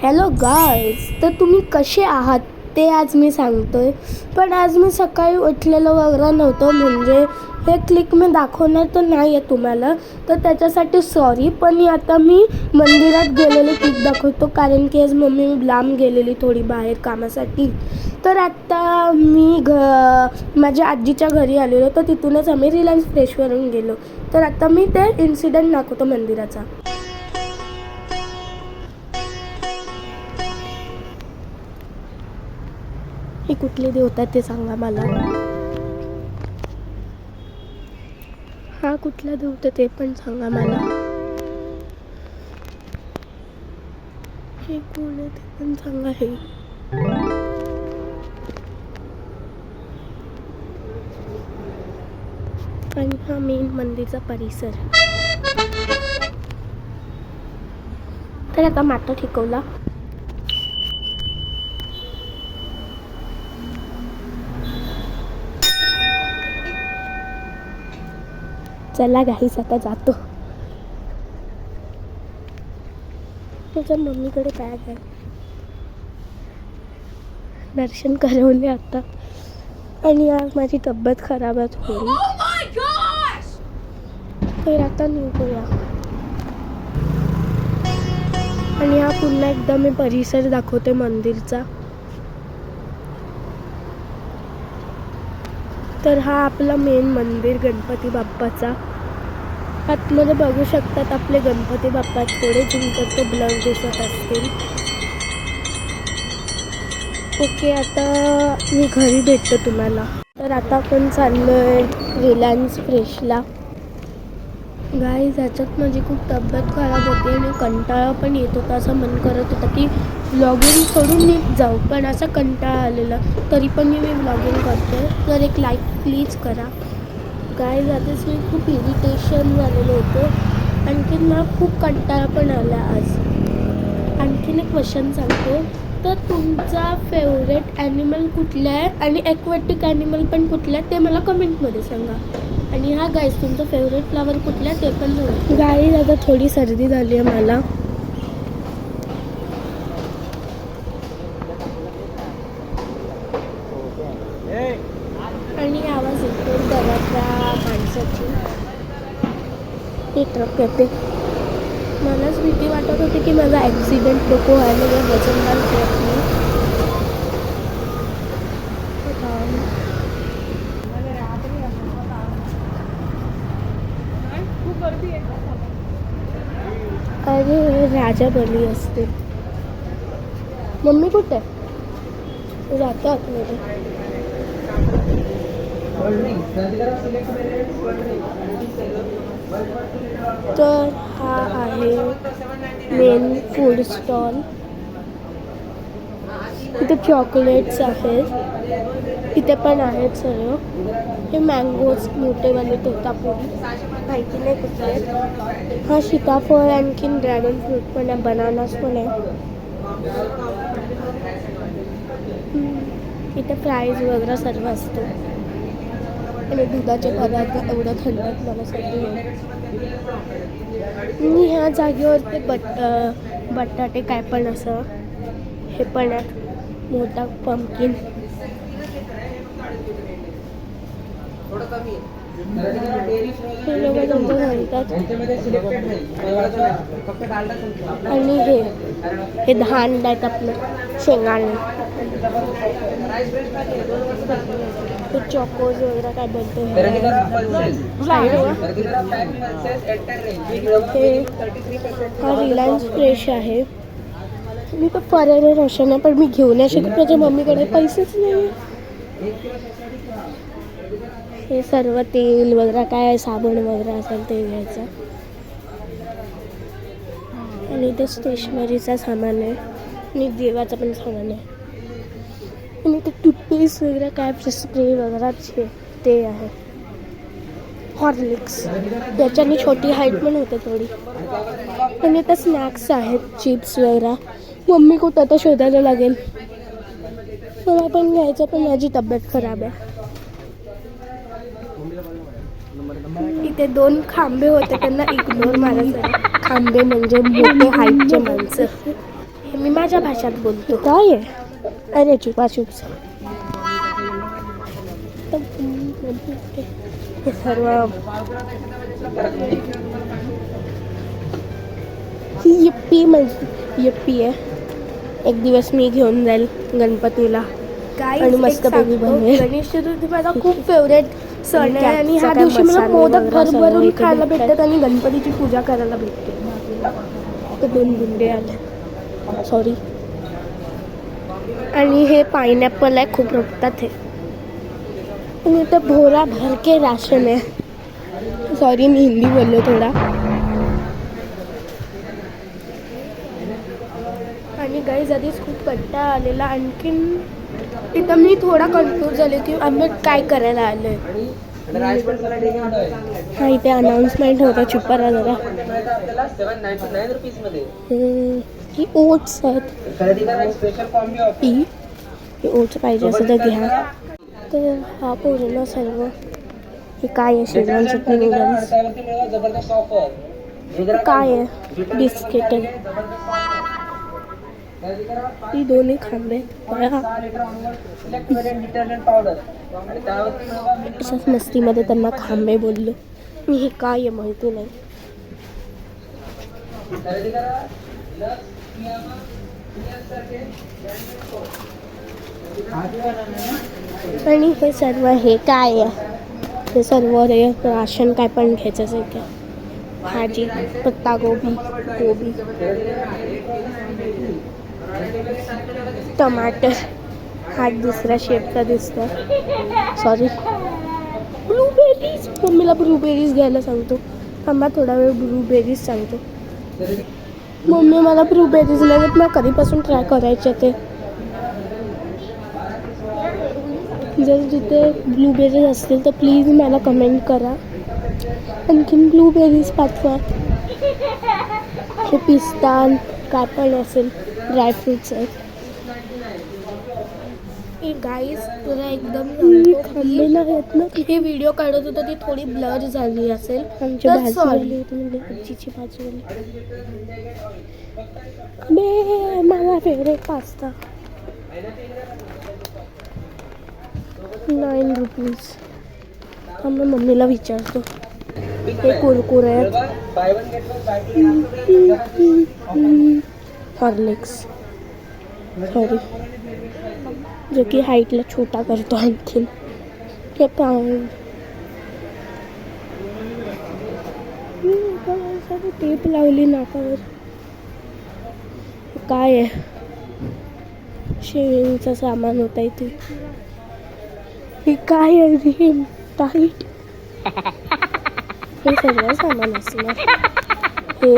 Hello guys, तर तुम्ही कसे आहात ते आज मी सांगतोय. पण आज मी सकाळी उठलेलं वगैरे नव्हतं, म्हणजे हे क्लिक मी दाखवणार तर नाही आहे तुम्हाला, तर त्याच्यासाठी सॉरी. पण आता मी मंदिरात गेलेले क्लिक दाखवतो, कारण की आज मम्मी लांब गेलेली थोडी बाहेर कामासाठी. तर आत्ता मी माझ्या आजीच्या घरी आलेलो, तर तिथूनच आम्ही रिलायन्स फ्रेशवरून गेलो. तर आता मी ते इन्सिडेंट दाखवतो मंदिराचा. हे कुठले देवता ते सांगा मला. हा कुठला देवता ते पण सांगा मला. हे कोण आहे ते पण सांगा. हे आणि हा मेन मंदिरचा परिसर. तर आता माता ठिकवला. चला गाईस, आता जातो. त्याच्या मम्मीकडे बॅग आहे. दर्शन करवले आता. आणि आज माझी तब्येत खराब आहे थोडी. तर आता निघूया. आणि हा पुन्हा एकदा मी परिसर दाखवते मंदिरचा. तर हा आपला मेन मंदिर गणपती बाप्पाचा. आतमध्ये बघू शकतात आपले गणपती बाप्पा. थोडे झुमकर ब्लर दिसत असतील. ओके, आता मी घरी भेटतो तुम्हाला. तर आता आपण चाललोय रिलायन्स फ्रेशला. गाईज, ह्याच्यात माझी खूप तब्येत खराब होती आणि कंटाळा पण येत होता. असं मन करत होतं की व्लॉगिंग करून नीट जाऊ, पण असा कंटाळा आलेला. तरी पण मी व्लॉगिंग करते. तर एक लाईक प्लीज करा. गाईज, आधीच मी खूप इरिटेशन झालेलं होतं. आणखीन मला खूप कंटाळा पण आला आज. आणखीन एक क्वेश्चन सांगतो. तर तुमचा फेवरेट ॲनिमल कुठला आहे आणि ॲक्वॅटिक ॲनिमल पण कुठला आहे ते मला कमेंटमध्ये सांगा. आणि हा गाईज, तुमचं फेवरेट फ्लावर कुठला आहे ते पण सांगा. गाईज, आता थोडी सर्दी झाली आहे मला. आणि आवाज येतो घरातल्या माणसाची. हे ट्रक येते. मलाच भीती वाटत होती की माझा ॲक्सिडेंट नको व्हायला या वजनदार ट्रकने. अरे राजा बली असते. मम्मी कुठे आहे? जातो आतमध्ये. तर हा आहे मेन फूड स्टॉल. इथे चॉकलेट्स आहेत. इथे पण आहेत सर्व. हे मँगोज मोठेवाले तोतापुरी, माहिती नाही कुठले. हा सीताफळ, आणखीन ड्रॅगन फ्रूट पण आहे, बनानास पण आहे. इथे फ्राईज वगैरे सर्व असतं. आणि दुधाचे पदार्थ एवढं थंडात मला सर्दी आहे. मी ह्या जागेवरती बटाटे काय पण असं हे पण आहेत. मोठा पंपकिन. हे लोक घालतात. आणि हे धान आहेत आपलं शेंगाणे. ते चॉकोज वगैरे काय बोलतो हा रिलायन्स फ्रेश आहे. मी तर फरारी रोशन आहे, पण मी घेऊन नाही शकत. माझ्या मम्मीकडे पैसेच नाही. हे सर्व तेल वगैरे काय साबण वगैरे असेल ते घ्यायचं. आणि ते स्टेशनरीचा सामान आहे आणि देवाचं पण सामान आहे. आणि ते टूथपेस्ट वगैरे काय स्प्रे वगैरे ते आहे. हॉर्लिक्स, त्याच्याने छोटी हाईट पण होते थोडी. आणि आता स्नॅक्स आहेत, चिप्स वगैरे. मम्मी कुठं आता शोधायला लागेल. मला पण घ्यायचं, पण माझी तब्येत खराब आहे. इथे 2 खांबे होते, त्यांना इग्नोर मारायचं. खांबे म्हणजे मोठे हाईटचे माणसं. हे मी माझ्या भाषात बोलतो. काय आहे? अरे चुपा चुप्स. हे सर्व ही यप्पी म्हणजे यप्पी आहे. एक दिवस मी घेऊन जाईल गणपतीला आणि मस्त पैकी बनवेल. गणेश चतुर्थी माझा खूप फेवरेट सण आहे आणि ह्या दिवशी मला मोदक भरभरून खायला भेटतात आणि गणपतीची पूजा करायला भेटते. तर 2 गुंडे आले, सॉरी. आणि हे पायनॅपल आहे, खूप रक्तात हे. आणि इथं भोरा भर के राशन आहे. सॉरी मी हिंदी बोललो थोडा. आणि गाईज आधीच खूप कंटाळा आलेला. आणखीन इथं मी थोडा कन्फ्यूज झाले की आम्ही काय करायला आलोय. हा इथे अनाउन्समेंट होता, चुप्पा राहा जरा. ही ओट्स आहेत. ही ओट्स पाहिजे असं तर घ्या. तर हा पूर्ण सर्व हे काय आहे? शेजवान चटणी नूडल्स. काय आहे? बिस्किट आहे. ही दोन्ही खांबे अशाच मस्तीमध्ये त्यांना खांबे बोललो मी. हे काय आहे माहिती नाही. आणि हे सर्व हे काय आहे? हे सर्व रे राशन काय पण घ्यायचं असेल का? भाजी, पत्ता गोबी, गोबी, टमाटर. हा दुसऱ्या शेपचा दिसतो, सॉरी. ब्लूबेरीज. मम्मीला ब्लूबेरीज घ्यायला सांगतो. थांबा थोडा वेळ ब्लूबेरीज सांगतो. मम्मी मला ब्लूबेरीज नाही मला कधीपासून ट्राय करायचे ते. जर तिथे ब्लूबेरीज असतील तर प्लीज मला कमेंट करा. आणखीन ब्लूबेरीज पाठवा. हे पिस्ता काय पण असेल, ड्रायफ्रुट्स आहेत. गाईज तुला एकदम हे व्हिडिओ काढत होतं ती थोडी ब्लर झाली असेल. मला फेवरेट पास्ता 9 रुपीज. आम्ही मम्मीला विचारतो. हे कुरकुरे आहेत. हॉर्लिक्स, सॉरी, जो की हाईटला छोटा करतो. आणखीन हे पाऊंड. टेप लावली नाकावर. काय आहे? शेविंगचं सामान होता इथे. हे काय आहे? रिम टाईट. हे सगळं सामान असणार. हे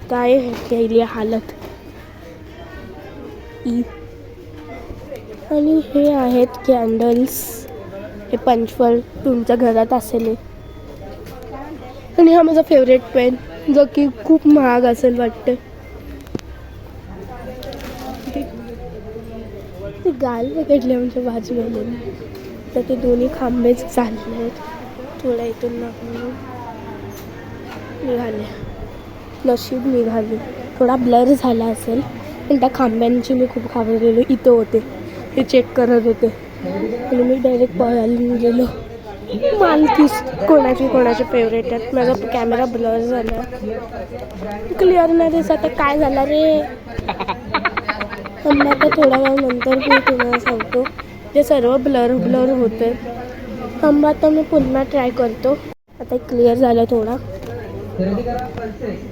काय आहे? केली हालत. आणि हे आहेत कॅन्डल्स. हे पंचफळ तुमच्या घरात असेल. आणि हा माझा फेवरेट पेन, जो की खूप महाग असेल वाटतं. ते गाल पकडले आमच्या बाजूला. तर ते दोन्ही खांबेच चालले आहेत. थोडा इथून निघाले, नशीब निघाले. थोडा ब्लर झाला असेल पण त्या खांब्यांची मी खूप घाबरलेलो. इथं होते, हे चेक करत होते आणि मी डायरेक्ट पळायला गेलो. मालकीस कोणाचे फेवरेट आहेत. माझा कॅमेरा ब्लर झाला, क्लिअर नाही दिसत. काय झालं रे? आता थोडा वेळ नंतर मी तुम्हाला सांगतो. ते सर्व ब्लर होते. आता मी पुन्हा ट्राय करतो. आता क्लिअर झालं थोडा.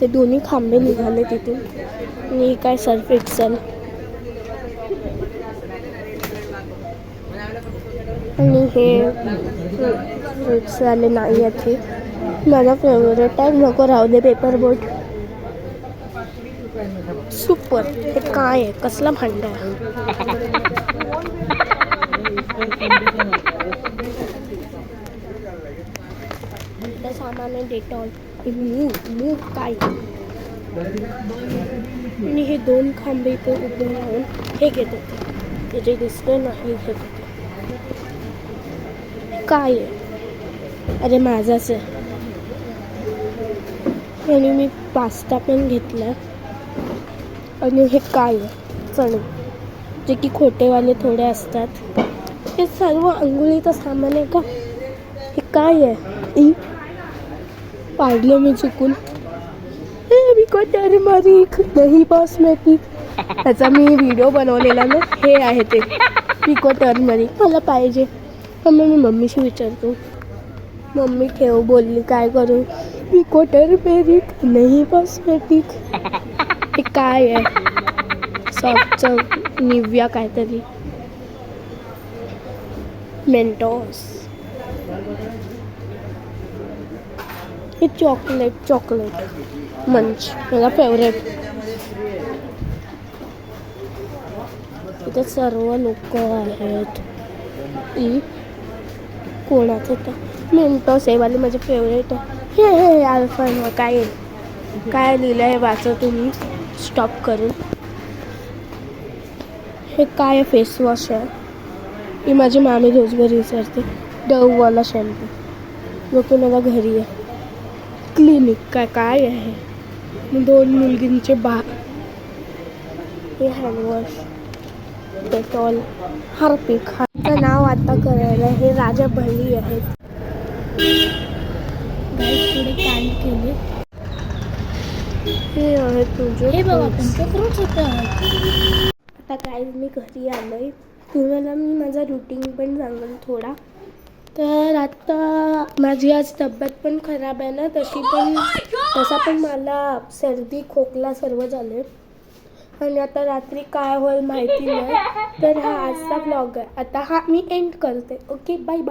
ते दोन्ही खांबे निघाले तिथून. आणि काय सर्फ एक्सेल. आणि हे फ्रुट्स आले नाही आहेत. हे माझा फेवरेट आहे. नको राहू दे. पेपर बोट सुपर. हे काय आहे? कसला भांडा आहे? सामान आहे डेटॉल. मूग काय. आणि हे 2 खांबे इथे उभे राहून हे घेत होते. त्याचे दिसते नाही घेत होते. काय आहे? अरे माझाच आहे. आणि मी पास्ता पण घेतला. आणि हे काय आहे? चणे, जे की खोटेवाले थोडे असतात. हे सर्व अंघोळीचं सामान आहे का? हे काय आहे? पाडलं मी चुकून. बिको टर्मरिक दही बासमती, त्याचा मी व्हिडिओ बनवलेला ना. हे आहे ते बिको टर्मरिक मला पाहिजे. मग मी मम्मीशी विचारतो. मम्मी ठेव बोलली, काय करू? बिको टर्मरिक दही बासमती. हे काय आहे? सॉफ्टचं निव्या काहीतरी, मेंटोस. हे चॉकलेट मंच माझा फेवरेट. इथे सर्व लोक आहेत. कोणाचं तर मेंटोस हे वाले माझे फेवरेट आहे. हे अल्फान काय काय लिहिलं आहे वाचा तुम्ही स्टॉप करून. हे काय फेसवॉश आहे? ही माझी मामी रोज घरी विचारते. डववाला शॅम्पू जो की मला घरी आहे. क्लिनिक काय आहे? 2 मुलगींचे हे हँडवॉश, डेटॉल, हार्पिक. ह्याचं नाव आता करायला. हे राजा भली आहेत. पुढे कांड केले. हे आहे तुझे, हे बघा तुमचे फ्रूट्स होते. आता काय मी घरी आलोय. तुम्हाला मी माझा रुटीन पण सांगेल थोडा. तर आता माझी आज तब्येत पण खराब आहे ना, तसा पण मला सर्दी खोकला सर्व झाले. आणि आता रात्री काय होईल माहिती नाही. तर हा आजचा व्लॉग आहे. आता हा मी एंड करते. Okay, bye bye.